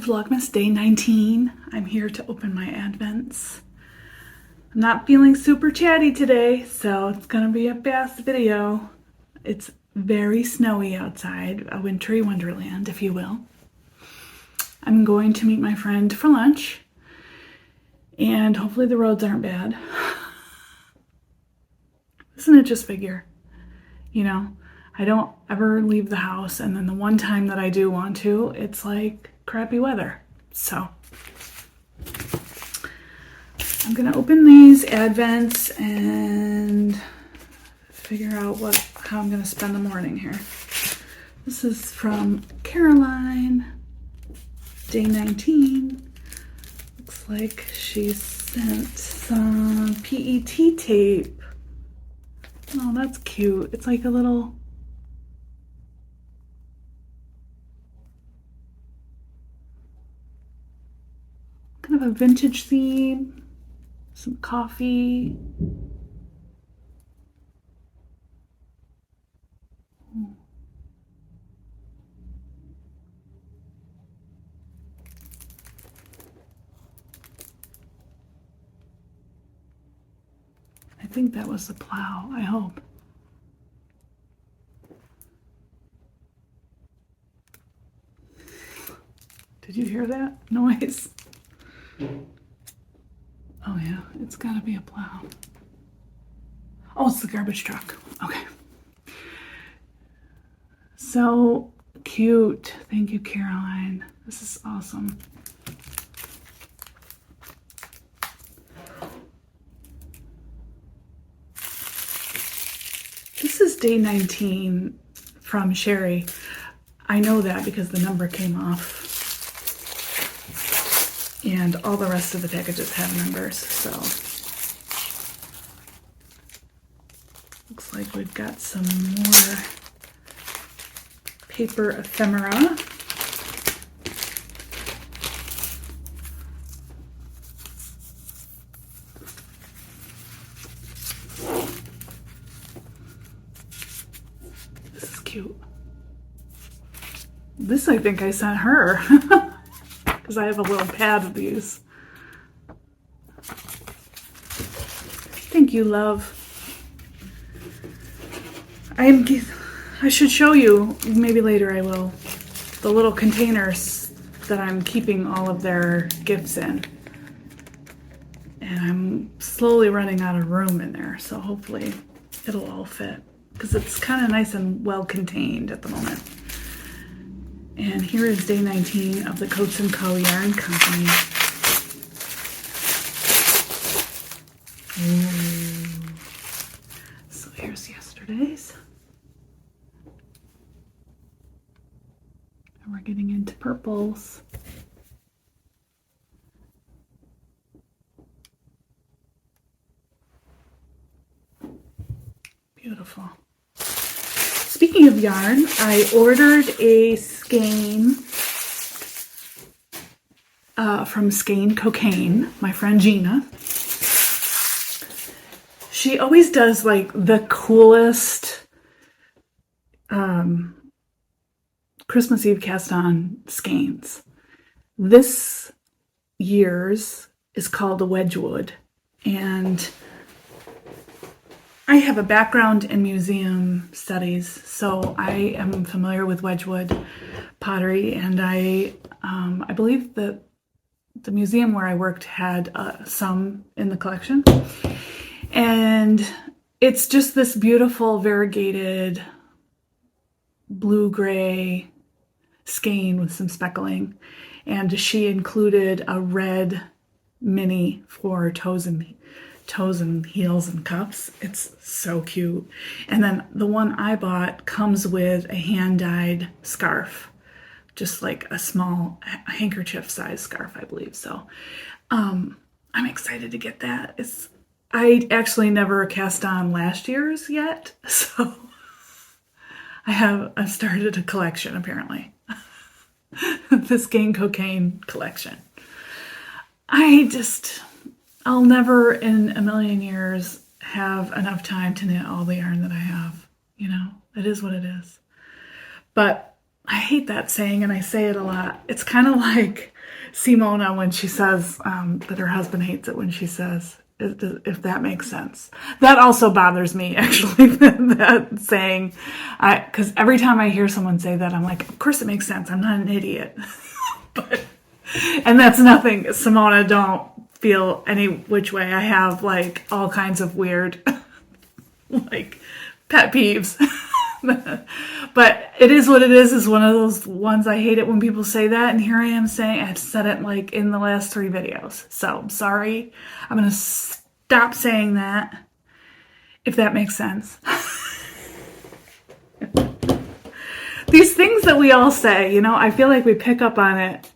Vlogmas day 19. I'm here to open my advents. I'm not feeling super chatty today, so it's gonna be a fast video. It's very snowy outside, a wintry wonderland, if you will. I'm going to meet my friend for lunch, and hopefully the roads aren't bad. Isn't it just figure? You know, I don't ever leave the house, and then the one time that I do want to, it's like crappy weather. So I'm gonna open these advents and figure out how I'm gonna spend the morning here. This is from Caroline, day 19. Looks like she sent some PET tape. Oh, that's cute. It's like a little kind of a vintage theme, some coffee. I think that was the plow, I hope. Did you hear that noise? Oh yeah, it's gotta be a plow. Oh, it's the garbage truck. Okay. So cute. Thank you, Caroline. This is awesome. This is day 19 from Sherry. I know that because the number came off. And all the rest of the packages have numbers, so. Looks like we've got some more paper ephemera. This is cute. This I think I sent her. Because I have a little pad of these. Thank you, love. I should show you, maybe later I will, the little containers that I'm keeping all of their gifts in. And I'm slowly running out of room in there, so hopefully it'll all fit. Because it's kind of nice and well contained at the moment. And here is day 19 of the Coats & Co. Yarn Company. Ooh. So here's yesterday's. And we're getting into purples. Beautiful. Speaking of yarn, I ordered a skein from Skein Cocaine, my friend Gina. She always does like the coolest Christmas Eve cast on skeins. This year's is called a Wedgwood, and I have a background in museum studies, so I am familiar with Wedgwood pottery, and I believe that the museum where I worked had some in the collection. And it's just this beautiful variegated blue-gray skein with some speckling, and she included a red mini for toes and heels and cuffs. It's so cute. And then the one I bought comes with a hand-dyed scarf, just like a small handkerchief size scarf, I believe. So I'm excited to get that. I actually never cast on last year's yet, so I've started a collection apparently. The Skein Cocaine collection. I'll never in a million years have enough time to knit all the yarn that I have. You know, it is what it is. But I hate that saying, and I say it a lot. It's kind of like Simona when she says that her husband hates it when she says, if that makes sense. That also bothers me, actually, that saying. Because every time I hear someone say that, I'm like, of course it makes sense. I'm not an idiot. But, and that's nothing. Simona, don't feel any which way. I have like all kinds of weird like pet peeves. But it is what it is one of those ones. I hate it when people say that, and here I am saying I've said it like in the last 3 videos. So I'm sorry. I'm gonna stop saying that, if that makes sense. These things that we all say, you know, I feel like we pick up on it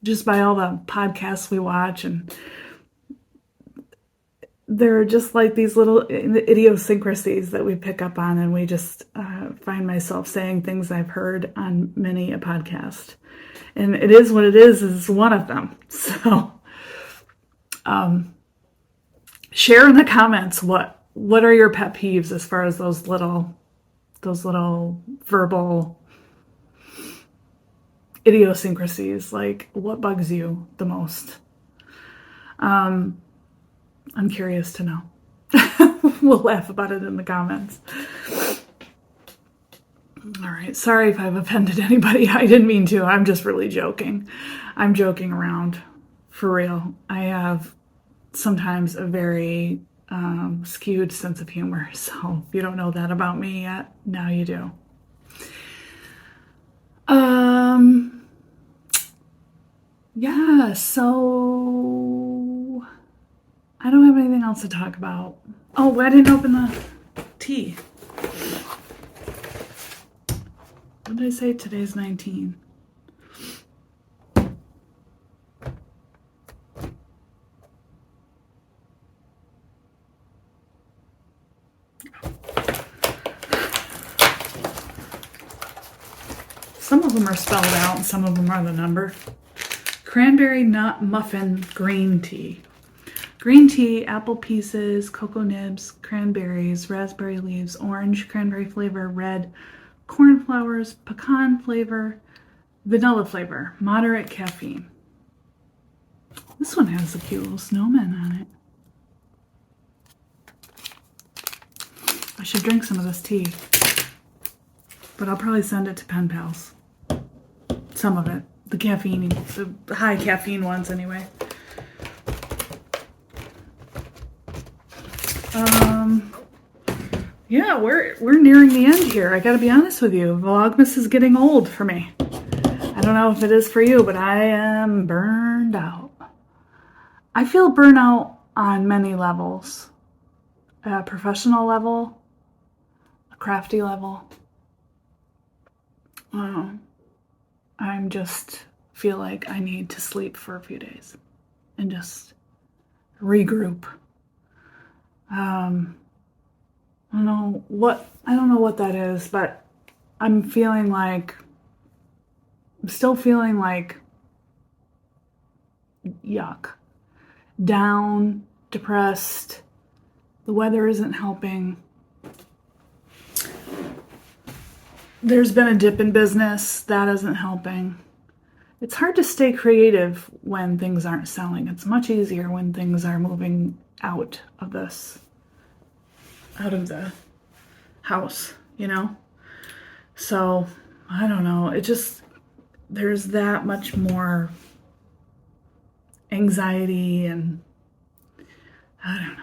just by all the podcasts we watch, and they're just like these little idiosyncrasies that we pick up on, and we just find myself saying things I've heard on many a podcast. And it is what it is one of them. So share in the comments what are your pet peeves as far as those little verbal idiosyncrasies. Like, what bugs you the most? I'm curious to know. We'll laugh about it in the comments. All right. Sorry if I've offended anybody. I didn't mean to. I'm just really joking. I'm joking around. For real. I have sometimes a very skewed sense of humor. So if you don't know that about me yet, now you do. Yeah, so I don't have anything else to talk about. Oh, I didn't open the tea. What did I say? Today's 19. Some of them are spelled out and some of them are the number. Cranberry nut muffin green tea. Green tea, apple pieces, cocoa nibs, cranberries, raspberry leaves, orange, cranberry flavor, red, cornflowers, pecan flavor, vanilla flavor, moderate caffeine. This one has a cute little snowman on it. I should drink some of this tea, but I'll probably send it to pen pals. Some of it. The caffeine, the high caffeine ones anyway. Yeah, we're nearing the end here. I gotta be honest with you. Vlogmas is getting old for me. I don't know if it is for you, but I am burned out. I feel burnout on many levels. A professional level, a crafty level. I'm just feel like I need to sleep for a few days and just regroup. I don't know what that is, but I'm still feeling like yuck. Down, depressed. The weather isn't helping. There's been a dip in business. That isn't helping. It's hard to stay creative when things aren't selling. It's much easier when things are moving out of the house, you know? So, I don't know. There's that much more anxiety, and I don't know.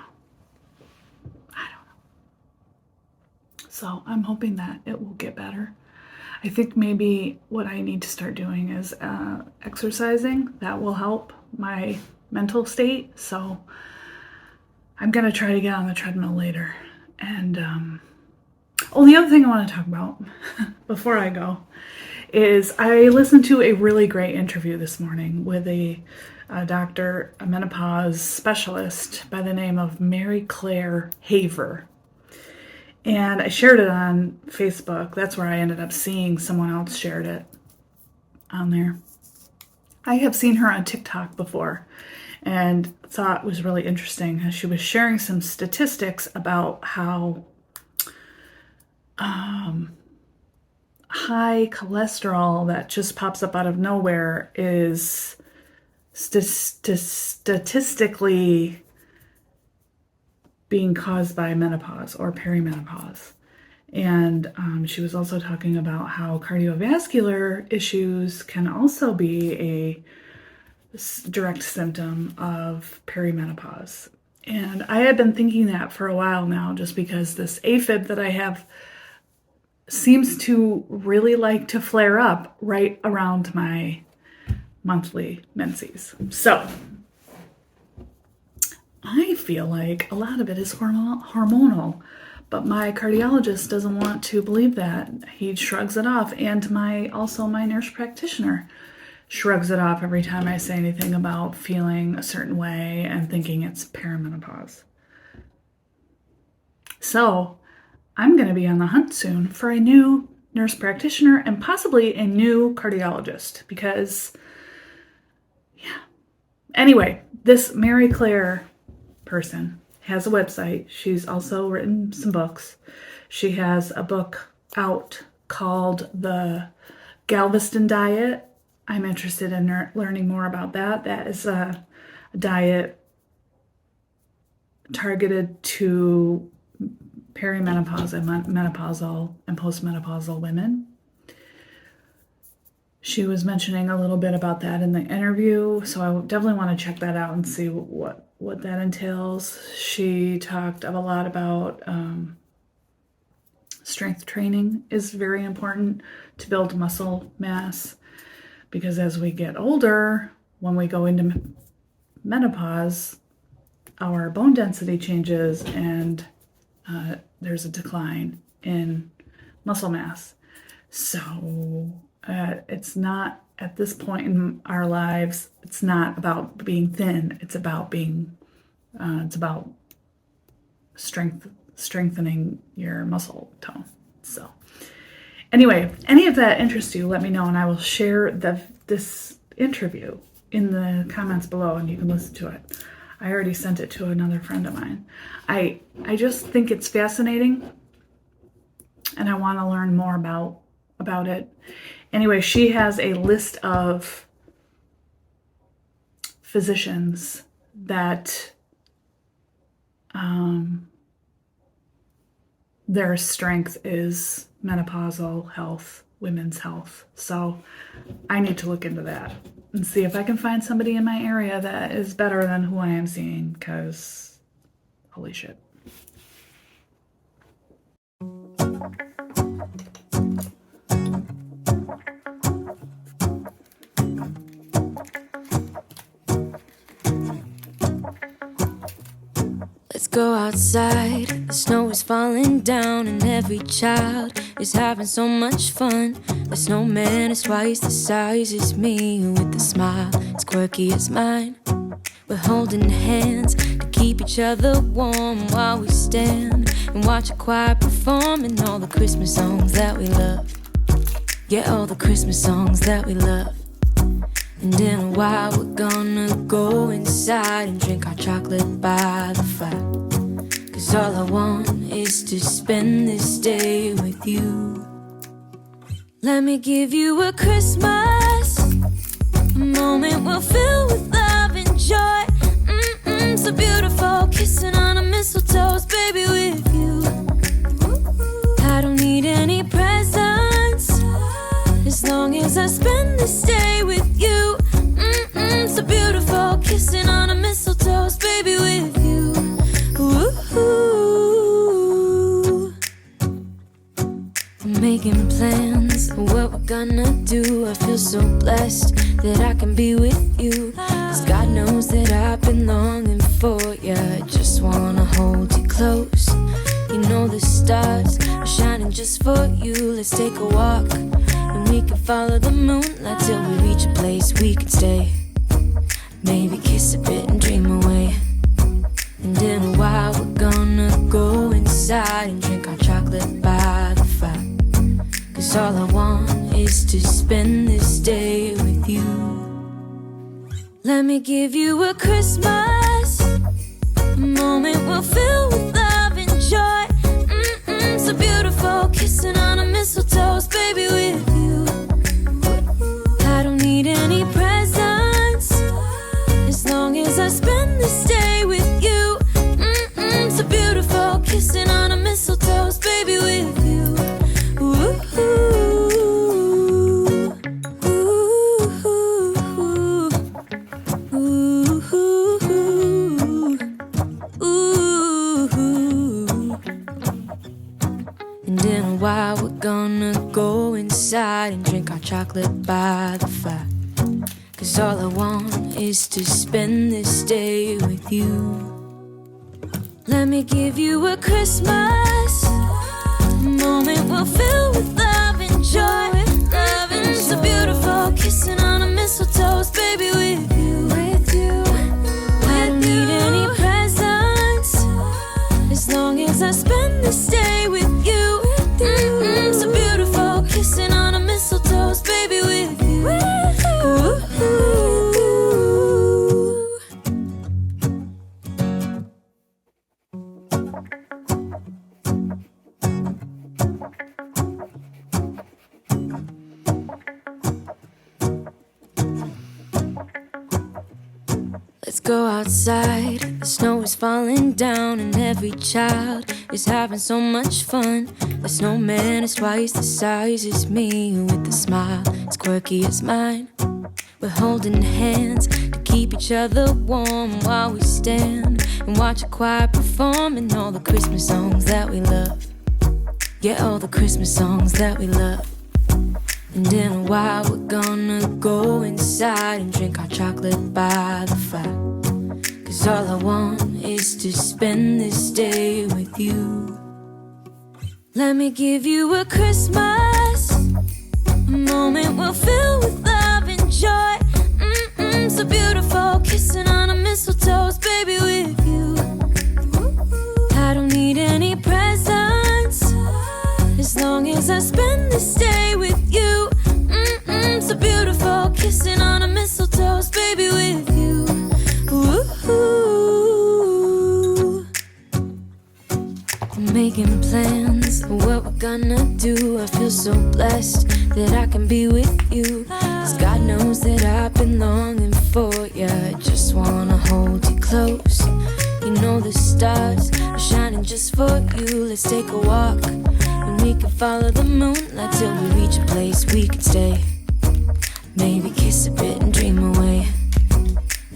So I'm hoping that it will get better. I think maybe what I need to start doing is exercising. That will help my mental state. So I'm going to try to get on the treadmill later. And the other thing I want to talk about before I go is I listened to a really great interview this morning with a doctor, a menopause specialist by the name of Mary Claire Haver. And I shared it on Facebook. That's where I ended up seeing someone else shared it on there. I have seen her on TikTok before and thought it was really interesting. She was sharing some statistics about how high cholesterol that just pops up out of nowhere is statistically being caused by menopause or perimenopause. And she was also talking about how cardiovascular issues can also be a direct symptom of perimenopause. And I had been thinking that for a while now, just because this AFib that I have seems to really like to flare up right around my monthly menses. So I feel like a lot of it is hormonal, but my cardiologist doesn't want to believe that. He shrugs it off, and my nurse practitioner shrugs it off every time I say anything about feeling a certain way and thinking it's perimenopause. So I'm going to be on the hunt soon for a new nurse practitioner and possibly a new cardiologist because, yeah. Anyway, this Mary Claire person has a website. She's also written some books. She has a book out called The Galveston Diet. I'm interested in learning more about that. That is a diet targeted to perimenopause and menopausal and postmenopausal women. She was mentioning a little bit about that in the interview, so I definitely want to check that out and see what that entails. She talked a lot about strength training is very important to build muscle mass, because as we get older, when we go into menopause, our bone density changes and there's a decline in muscle mass. So it's not, at this point in our lives, it's not about being thin. It's about being, it's about strengthening your muscle tone. So anyway, if any of that interests you, let me know, and I will share this interview in the comments below, and you can listen to it. I already sent it to another friend of mine. I just think it's fascinating, and I want to learn more about it. Anyway, she has a list of physicians that their strength is menopausal health, women's health. So I need to look into that and see if I can find somebody in my area that is better than who I am seeing, because holy shit. Let's go outside, the snow is falling down and every child is having so much fun. The snowman is twice the size as me, with a smile as quirky as mine. We're holding hands to keep each other warm while we stand and watch a choir performing all the Christmas songs that we love. Yeah, all the Christmas songs that we love. And in a while we're gonna go inside and drink our chocolate by the fire. 'Cause all I want is to spend this day with you. Let me give you a Christmas, a moment we'll fill with love and joy. So beautiful, kissing on a mistletoe, baby, with you. I don't need any presents, as long as I spend this day with you. So beautiful, kissing on a mistletoe, baby, with you. Ooh. I'm making plans for what we're gonna do. I feel so blessed that I can be with you, 'cause God knows that I've been longing for you. I just wanna hold you close. You know the stars are shining just for you. Let's take a walk, and we can follow the moonlight till we reach a place we can stay. Maybe kiss a bit and dream away. And in a while we're gonna go inside and drink our chocolate by the fire. 'Cause all I want is to spend this day with you. Let me give you a Christmas, a moment we'll fill with love and joy. So beautiful, kissing on a mistletoe, baby, with inside and drink our chocolate by the fire. 'Cause all I want is to spend this day with you. Let me give you a Christmas moment we'll fill with love and joy. Loving so beautiful, kissing on a mistletoe, baby, with you. I don't need any presents as long as I spend this day with you. So beautiful, kissing on a mistletoe, baby, with you. Ooh. Let's go outside, the snow is falling down and every child is having so much fun. The snowman is twice the size as me, with a smile as quirky as mine. We're holding hands to keep each other warm while we stand and watch a choir performing all the Christmas songs that we love. Yeah, all the Christmas songs that we love. And in a while we're gonna go inside and drink our chocolate by the fire. 'Cause all I want is to spend this day with you. Let me give you a Christmas, a moment we'll fill with love and joy. So beautiful, kissing on a mistletoe, baby, with you. I don't need any presents as long as I spend this day with you. So beautiful, kissing on a mistletoe, baby, with you. Ooh. Making plans of what we're gonna do. I feel so blessed that I can be with you. 'Cause God knows that I've been longing for you. I just wanna hold you close. You know the stars are shining just for you. Let's take a walk and we can follow the moonlight till we reach a place we can stay. Maybe kiss a bit and dream away.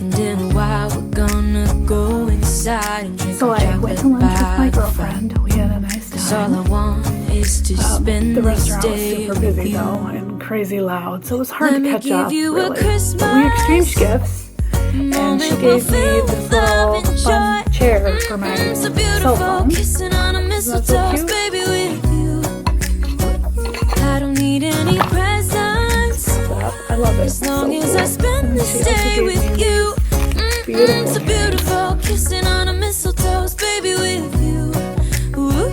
And in a while we're gonna go inside and drink So our I went chocolate to lunch with my by the girlfriend. We had a nice 'Cause all I time. want is to spend The this restaurant was day super with busy you. though and crazy loud, so it was hard Let to me catch give up, you a really. Christmas But we exchanged gifts, and she gave me this little fun chair for my So cell beautiful, phone. kissing on a mistletoe, cute? baby, with you. I don't need any presents I love it. as long so as cool. I spend And this she also day gave with me you. beautiful So beautiful, kissing on a mistletoe, baby, with you. Ooh.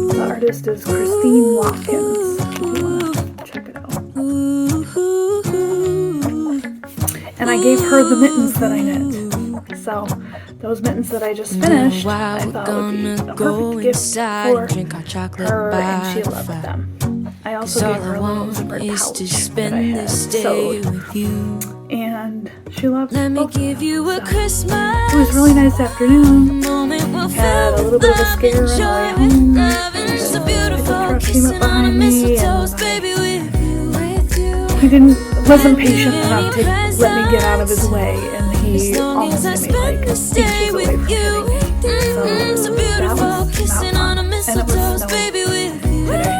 The artist is Christine Watkins. If you want to check it out. And I gave her the mittens that I knit. So those mittens that I just finished, I thought would be a perfect gift for her, and she loved them. I also gave her a little zippered pouch that I had sewed, and she loved Let me both of give them. you a So Christmas. it was a really nice afternoon. Moment we'll Had a fill little bit of a with scare on the way love home. and loving so beautiful, truck came up kissing on a behind me, mistletoe, and baby, with you. he wasn't patient enough to let me get out of his way, and he almost hit me like 8 inches away from hitting me. So that was kissing not on a fun. And it mistletoe, was snowing baby, with you. today.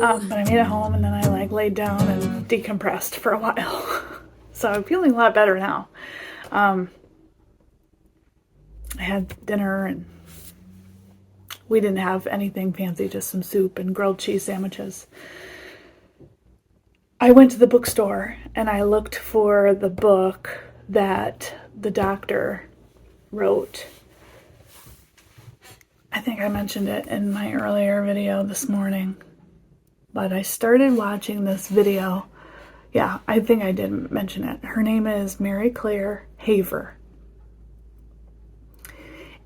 But I made it home, and then I laid down and decompressed for a while. So I'm feeling a lot better now. I had dinner, and we didn't have anything fancy, just some soup and grilled cheese sandwiches. I went to the bookstore and I looked for the book that the doctor wrote. I think I mentioned it in my earlier video this morning, but I started watching this video. Yeah, I think I did mention it. Her name is Mary Claire Haver.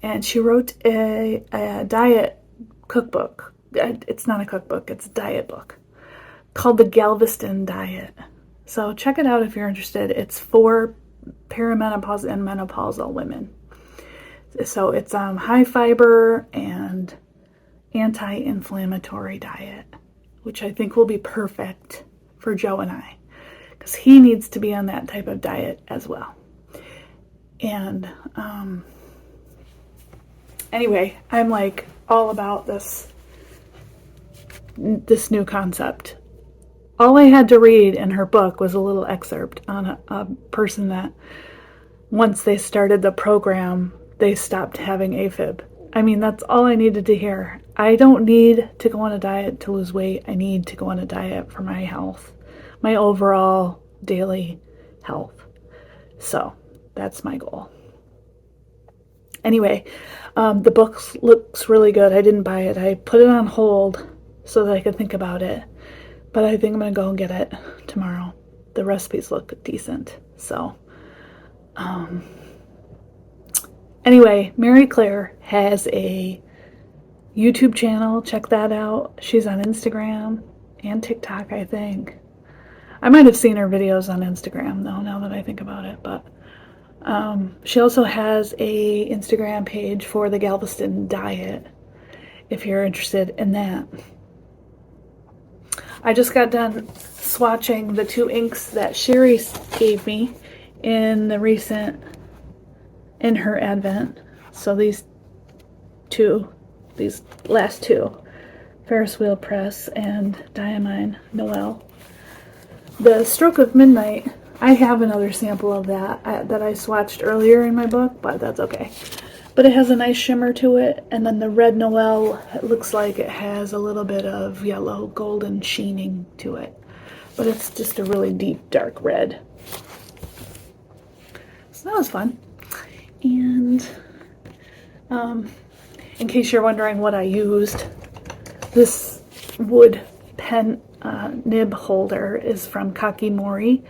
And she wrote a diet cookbook. It's not a cookbook, it's a diet book called the Galveston Diet. So check it out if you're interested. It's for perimenopause and menopausal women. So it's high fiber and anti-inflammatory diet, which I think will be perfect for Joe and I, because he needs to be on that type of diet as well. And anyway, I'm all about this new concept. All I had to read in her book was a little excerpt on a person that once they started the program, they stopped having AFib. I mean, that's all I needed to hear. I don't need to go on a diet to lose weight. I need to go on a diet for my health, my overall daily health. So that's my goal. Anyway, the book looks really good. I didn't buy it. I put it on hold so that I could think about it. But I think I'm going to go and get it tomorrow. The recipes look decent. So, anyway, Mary Claire has a YouTube channel. Check that out. She's on Instagram and TikTok, I think. I might have seen her videos on Instagram, though, now that I think about it. But she also has a Instagram page for the Galveston diet, if you're interested in that. I just got done swatching the 2 inks that Sherry gave me in her advent. So these last 2, Ferris Wheel Press and Diamine Noel. The Stroke of Midnight, I have another sample of that I swatched earlier in my book, but that's okay. But it has a nice shimmer to it, and then the Red Noel, it looks like it has a little bit of yellow golden sheening to it. But it's just a really deep, dark red. So that was fun. And in case you're wondering what I used, this wood pen nib holder is from Kakimori,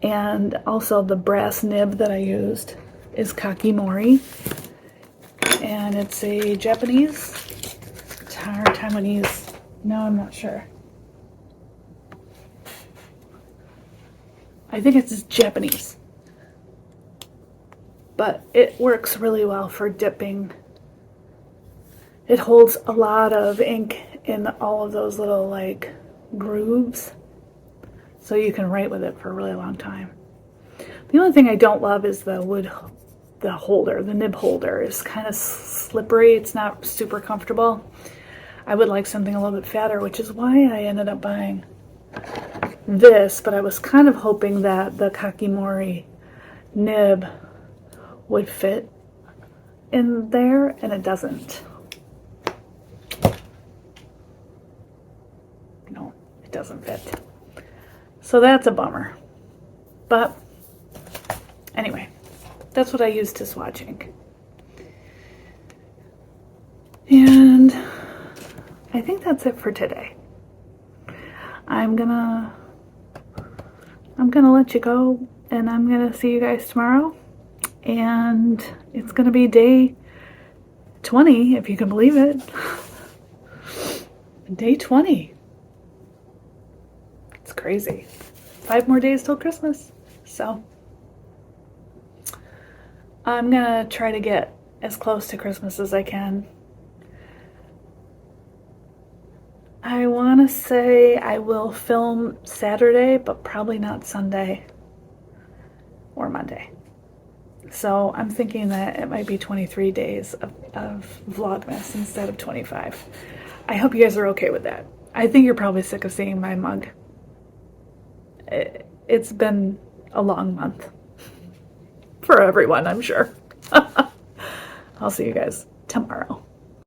and also the brass nib that I used is Kakimori, and it's a Japanese or Taiwanese, no, I'm not sure. I think it's Japanese, but it works really well for dipping. It holds a lot of ink in all of those little like grooves, so you can write with it for a really long time. The only thing I don't love is the holder. The nib holder is kind of slippery. It's not super comfortable. I would like something a little bit fatter, which is why I ended up buying this, but I was kind of hoping that the Kakimori nib would fit in there, and it doesn't. No, it doesn't fit. So that's a bummer. But anyway, that's what I used to swatching. And I think that's it for today. I'm gonna let you go, and I'm gonna see you guys tomorrow. And it's gonna be day 20, if you can believe it. Day 20. It's crazy. 5 more days till Christmas. So I'm gonna try to get as close to Christmas as I can. I want to say I will film Saturday, but probably not Sunday or Monday. So I'm thinking that it might be 23 days of Vlogmas instead of 25. I hope you guys are okay with that. I think you're probably sick of seeing my mug. It's been a long month for everyone, I'm sure. I'll see you guys tomorrow.